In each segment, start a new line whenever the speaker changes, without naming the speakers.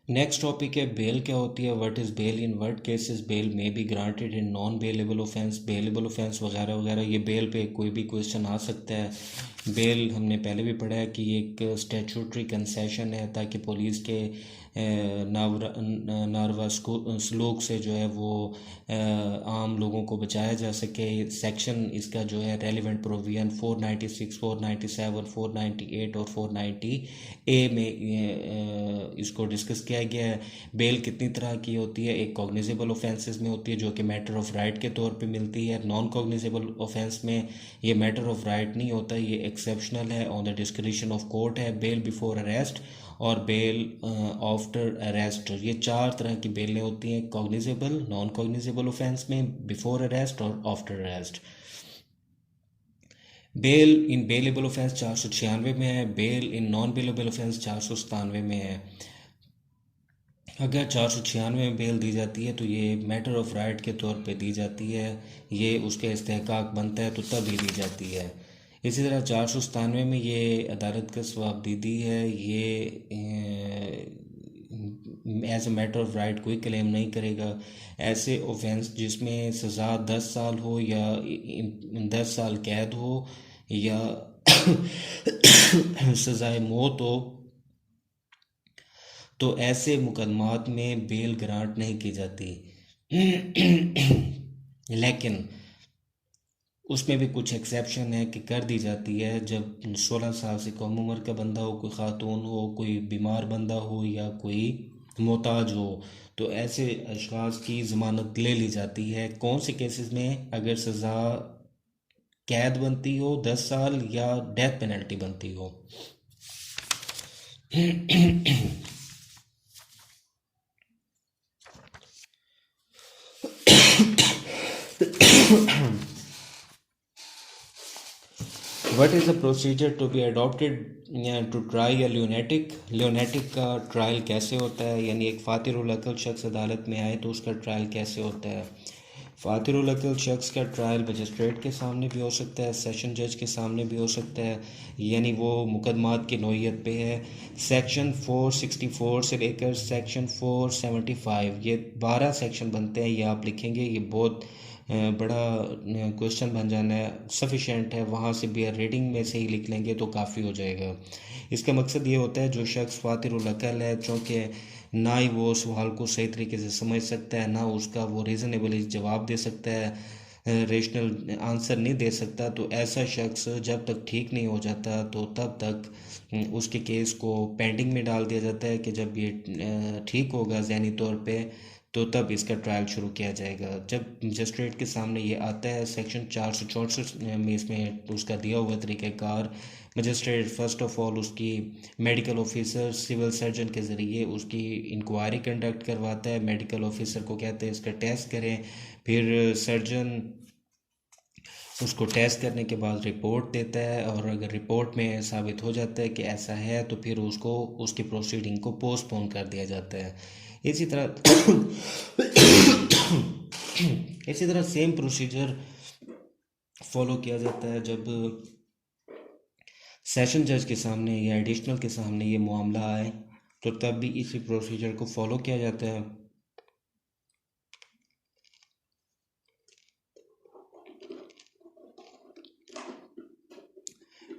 Next topic है bell क्या होती है, what is bail, in what cases bail may be granted in non bailable offence, bailable offence वगैरह वगैरह। ये बेल पे कोई भी क्वेश्चन आ सकता है। बेल हमने पहले भी पढ़ा है कि ये एक स्टैचूटरी कंसेशन है ताकि पुलिस के नारवा सलूक से जो है वो आम लोगों को बचाया जा सके। सेक्शन इसका जो है रेलिवेंट प्रोविजन 496, 497, 498 और 490 ए में इसको डिस्कस किया गया है। बेल कितनी तरह की होती है, एक कॉग्निजेबल ऑफेंसेस में होती है जो कि मैटर ऑफ राइट के तौर पे मिलती है। नॉन कॉग्निजेबल ऑफेंस में ये मैटर ऑफ राइट नहीं होता, ये एक्सेप्शनल है, on the discretion of court है। बेल बिफोर अरेस्ट और बेल आफ्टर अरेस्ट, ये चार तरह की बेलें होती हैं कॉग्निजेबल, नॉन कॉग्निजेबल ऑफेंस में, बिफोर अरेस्ट और after arrest. Bail in bailable offence 496 में है, bail in non bailable offence 497 में है। अगर 496 में बेल दी जाती है तो ये मैटर ऑफ राइट के तौर पे दी जाती है, ये उसका इस्तेहकाक बनता है तो तब ही दी जाती है। इसी तरह 497 में ये अदालत का जवाबदीदी है, ये as a matter of right कोई क्लेम नहीं करेगा। ऐसे ऑफेंस जिसमें सज़ा 10 साल हो या 10 साल कैद हो या सज़ाए मौत हो, तो ऐसे मुकदमात में बेल ग्रांट नहीं की जाती। लेकिन उसमें भी कुछ एक्सेप्शन है कि कर दी जाती है, जब 16 साल से कम उम्र का बंदा हो, कोई ख़ातून हो, कोई बीमार बंदा हो या कोई मोहताज हो, तो ऐसे अशख़ास की ज़मानत ले ली जाती है। कौन से केसेस में, अगर सज़ा कैद बनती हो 10 साल या डेथ पेनल्टी बनती हो। What is the procedure to be adopted to try या ल्यूनेटिक। ल्यूनेटिक का ट्रायल कैसे होता है, यानी एक फातिरुल अक्ल शख्स अदालत में आए तो उसका ट्रायल कैसे होता है। फातिरुल अक्ल शख्स का ट्रायल मजिस्ट्रेट के सामने भी हो सकता है, सेशन जज के सामने भी हो सकता है, यानी वो मुकदमात की नौइयत पे है। सेक्शन 464 से लेकर सेक्शन 475 ये 12 सेक्शन बनते हैं, ये आप लिखेंगे, ये बहुत बड़ा क्वेश्चन बन जाना है, सफिशेंट है, वहाँ से भी रीडिंग में से ही लिख लेंगे तो काफ़ी हो जाएगा। इसका मकसद ये होता है जो शख्स फातिरुल अक्ल है, चूँकि ना ही वो सवाल को सही तरीके से समझ सकता है, ना उसका वो रीज़नेबली जवाब दे सकता है, रेशनल आंसर नहीं दे सकता, तो ऐसा शख्स जब तक ठीक नहीं हो जाता तो तब तक उसके केस को पेंडिंग में डाल दिया जाता है कि जब ये ठीक होगा जहनी तौर पे तो तब इसका ट्रायल शुरू किया जाएगा। जब मजिस्ट्रेट के सामने ये आता है, सेक्शन 464 में इसमें उसका दिया हुआ तरीक़ाकार, मजिस्ट्रेट फ़र्स्ट ऑफ ऑल उसकी मेडिकल ऑफिसर सिविल सर्जन के ज़रिए उसकी इंक्वायरी कंडक्ट करवाता है। मेडिकल ऑफिसर को कहते हैं इसका टेस्ट करें, फिर सर्जन उसको टेस्ट करने के बाद रिपोर्ट देता है, और अगर रिपोर्ट में साबित हो जाता है कि ऐसा है तो फिर उसको उसकी प्रोसीडिंग को पोस्टपोन कर दिया जाता है। इसी तरह इसी तरह सेम प्रोसीजर फॉलो किया जाता है जब सेशन जज के सामने या एडिशनल के सामने ये मामला आए, तो तब भी इसी प्रोसीजर को फॉलो किया जाता है।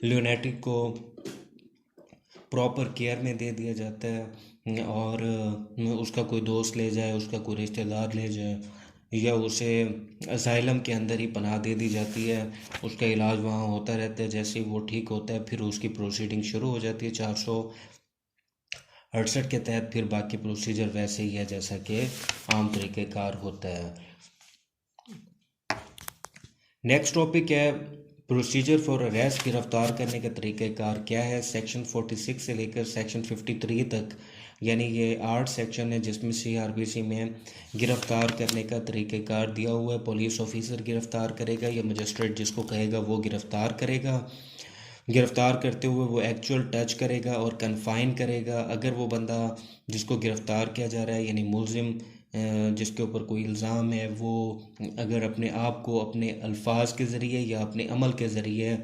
ल्यूनेटिक को प्रॉपर केयर में दे दिया जाता है, और उसका कोई दोस्त ले जाए, उसका कोई रिश्तेदार ले जाए, या उसे असाइलम के अंदर ही पनाह दे दी जाती है, उसका इलाज वहाँ होता रहता है। जैसे ही वो ठीक होता है फिर उसकी प्रोसीडिंग शुरू हो जाती है 468 के तहत। फिर बाकी प्रोसीजर वैसे ही है जैसा कि आम तरीक़ेकार होता है। नेक्स्ट टॉपिक है प्रोसीजर फॉर अरेस्ट, गिरफ्तार करने का तरीक़ाकार क्या है। सेक्शन 46 से लेकर सेक्शन 53 तक, यानी ये 8 सेक्शन है जिसमें CRPC में गिरफ़्तार करने का तरीक़ाकार दिया हुआ है। पुलिस ऑफिसर गिरफ़्तार करेगा या मजिस्ट्रेट जिसको कहेगा वो गिरफ़्तार करेगा। गिरफ़्तार करते हुए वो एक्चुअल टच करेगा और कन्फाइन करेगा। अगर वो बंदा जिसको गिरफ़्तार किया जा रहा है, यानी मुलजिम जिसके ऊपर कोई इल्ज़ाम है, वो अगर अपने आप को अपने अल्फाज के ज़रिए या अपने अमल के ज़रिए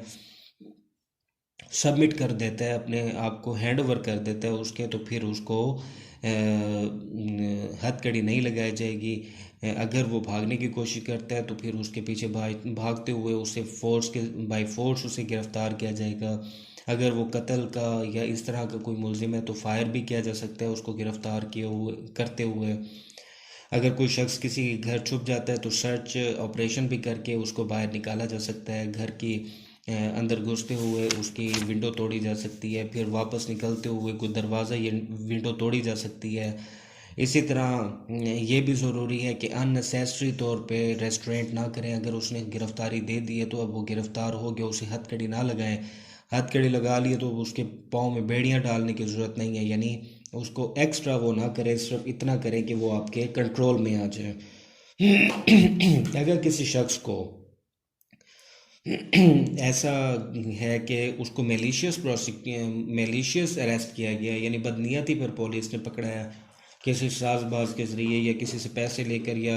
सबमिट कर देता है, अपने आप को हैंड ओवर कर देता है उसके, तो फिर उसको हथकड़ी नहीं लगाई जाएगी। अगर वो भागने की कोशिश करता है तो फिर उसके पीछे भागते हुए उसे बाई फोर्स उसे गिरफ़्तार किया जाएगा। अगर वो कत्ल का या इस तरह का कोई मुलजिम है तो फायर भी किया जा सकता है उसको गिरफ़्तार किए हुए करते हुए। अगर कोई शख्स किसी घर छुप जाता है तो सर्च ऑपरेशन भी करके उसको बाहर निकाला जा सकता है। घर की अंदर घुसते हुए उसकी विंडो तोड़ी जा सकती है, फिर वापस निकलते हुए कोई दरवाज़ा या विंडो तोड़ी जा सकती है। इसी तरह ये भी ज़रूरी है कि अननेसेसरी तौर पे रेस्ट्रेंट ना करें। अगर उसने गिरफ़्तारी दे दी है तो अब वो गिरफ़्तार हो गया, उसे हथकड़ी ना लगाएं। हथकड़ी लगा लिए तो उसके पाँव में बेड़ियां डालने की ज़रूरत नहीं है, यानी उसको एक्स्ट्रा वो ना करें, सिर्फ इतना करें कि वो आपके कंट्रोल में आ जाए। अगर किसी शख्स को ऐसा है कि उसको मेलिशियस अरेस्ट किया गया, यानी बदनीयती पर पुलिस ने पकड़ाया किसी साजबाज के ज़रिए या किसी से पैसे लेकर या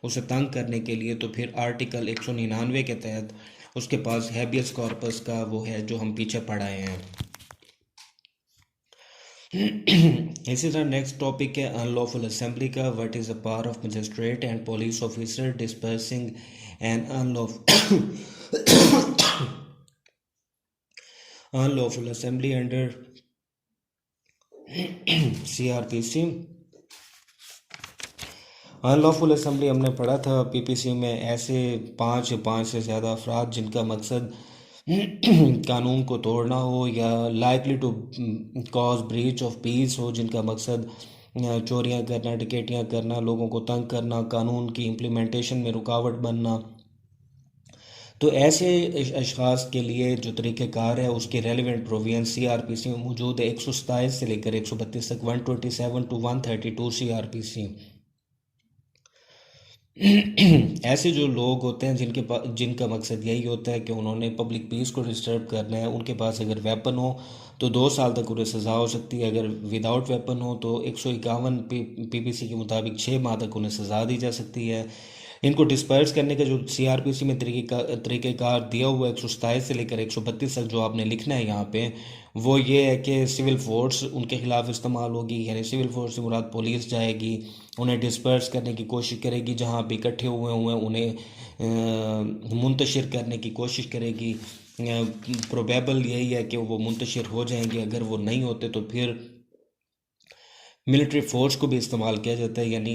उसे तंग करने के लिए, तो फिर आर्टिकल 199 के तहत उसके पास हैबियस कॉर्पस का वो है जो हम पीछे पढ़ाए हैं। इसी तरह नेक्स्ट टॉपिक है अनलॉफुल असेंबली का। What is the power of magistrate and police officer dispersing and unlawful assembly under CRPC। Unlawful assembly हमने पढ़ा था PPC में, ऐसे पाँच से ज़्यादा अफराद जिनका मकसद कानून को तोड़ना हो या likely to cause breach of peace हो, जिनका मकसद चोरियां करना, डकैतियां करना, लोगों को तंग करना, कानून की इम्प्लीमेंटेशन में रुकावट बनना। तो ऐसे अशख़ास के लिए जो तरीक़ेकार है उसके रेलिवेंट प्रोविजन CRPC में मौजूद है। 127 से लेकर 132 तक, 127 to 132 CRPC। ऐसे जो लोग होते हैं जिनका मकसद यही होता है कि उन्होंने पब्लिक पीस को डिस्टर्ब करना है, उनके पास अगर वेपन हो तो 2 साल तक उन्हें सज़ा हो सकती है। अगर विदाउट वेपन हो तो 151 PPC के मुताबिक 6 माह तक उन्हें सज़ा दी जा सकती है। इनको डिस्पर्स करने का जो CRPC में तरीक़ेकार दिया हुआ है 127 से लेकर 132 तक, जो आपने लिखना है यहाँ पे, वो ये है कि सिविल फोर्स उनके ख़िलाफ़ इस्तेमाल होगी। यानी सिविल फोर्स से मुराद पुलिस जाएगी, उन्हें डिस्पर्स करने की कोशिश करेगी, जहाँ भी इकट्ठे हुए हुए उन्हें मुंतशिर करने की कोशिश करेगी। प्रोबेबल यही है कि वो मुंतशिर हो जाएंगे। अगर वो नहीं होते तो फिर मिलिट्री फ़ोर्स को भी इस्तेमाल किया जाता है, यानी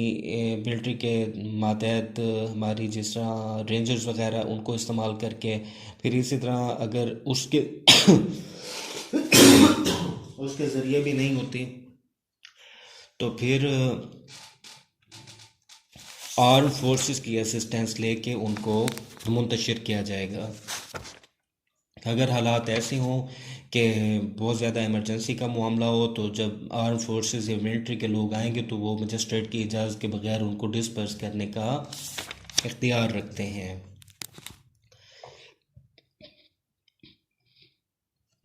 मिलिट्री के मातहत हमारी जिस तरह रेंजर्स वगैरह, उनको इस्तेमाल करके फिर इसी तरह अगर उसके उसके ज़रिए भी नहीं होती तो फिर आर्म फोर्सेस की असिस्टेंस लेके उनको मुंतशिर किया जाएगा। अगर हालात ऐसे हों कि बहुत ज़्यादा इमरजेंसी का मामला हो तो जब आर्म फोर्सेस या मिलिट्री के लोग आएंगे तो वो मजिस्ट्रेट की इजाज़त के बगैर उनको डिस्पर्स करने का इख्तियार रखते हैं।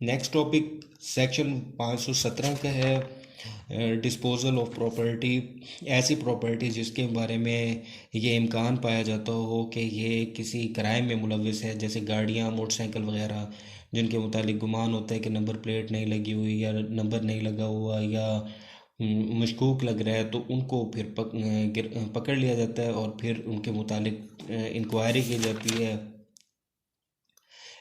नेक्स्ट टॉपिक सेक्शन 517 का है डिस्पोजल ऑफ प्रॉपर्टी। ऐसी प्रॉपर्टी जिसके बारे में ये इम्कान पाया जाता हो कि ये किसी क्राइम में मुलविस है, जैसे गाड़ियाँ, मोटरसाइकिल वगैरह, जिनके मुतालिक गुमान होता है कि नंबर प्लेट नहीं लगी हुई या नंबर नहीं लगा हुआ या मशकूक लग रहा है, तो उनको फिर पकड़ लिया जाता है और फिर उनके मुतालिक इंक्वायरी की जाती है।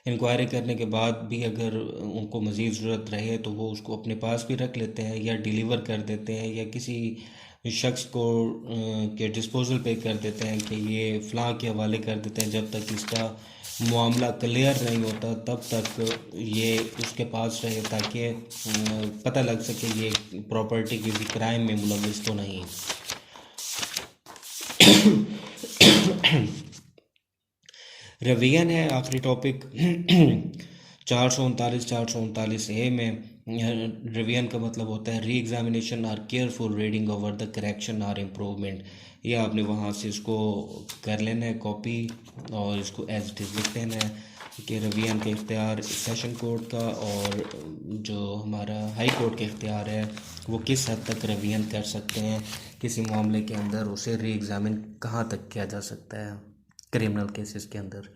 इंक्वायरी करने के बाद भी अगर उनको मज़ीद ज़रूरत रहे तो वो उसको अपने पास भी रख लेते हैं या डिलीवर कर देते हैं या किसी शख्स को के डिस्पोजल पे कर देते हैं कि ये फ़लाँ के हवाले कर देते हैं। जब तक इसका मामला क्लियर नहीं होता तब तक ये उसके पास रहे, ताकि पता लग सके ये प्रॉपर्टी किसी क्राइम में मुलविस तो नहीं। रवियन है आखिरी टॉपिक 439 A में। रिवीजन का मतलब होता है री एग्जामिनेशन और careful reading over the correction और इम्प्रूवमेंट। ये आपने वहाँ से इसको कर लेना है कॉपी और इसको एज इट इज़ लिख देना है कि रिवीजन का इख्तियार सेशन कोर्ट का और जो हमारा हाई कोर्ट का इख्तियार है वो किस हद तक रिवीजन कर सकते हैं किसी मामले के अंदर, उसे री एग्ज़ामिन कहाँ तक किया जा सकता है क्रिमिनल केसेस के अंदर।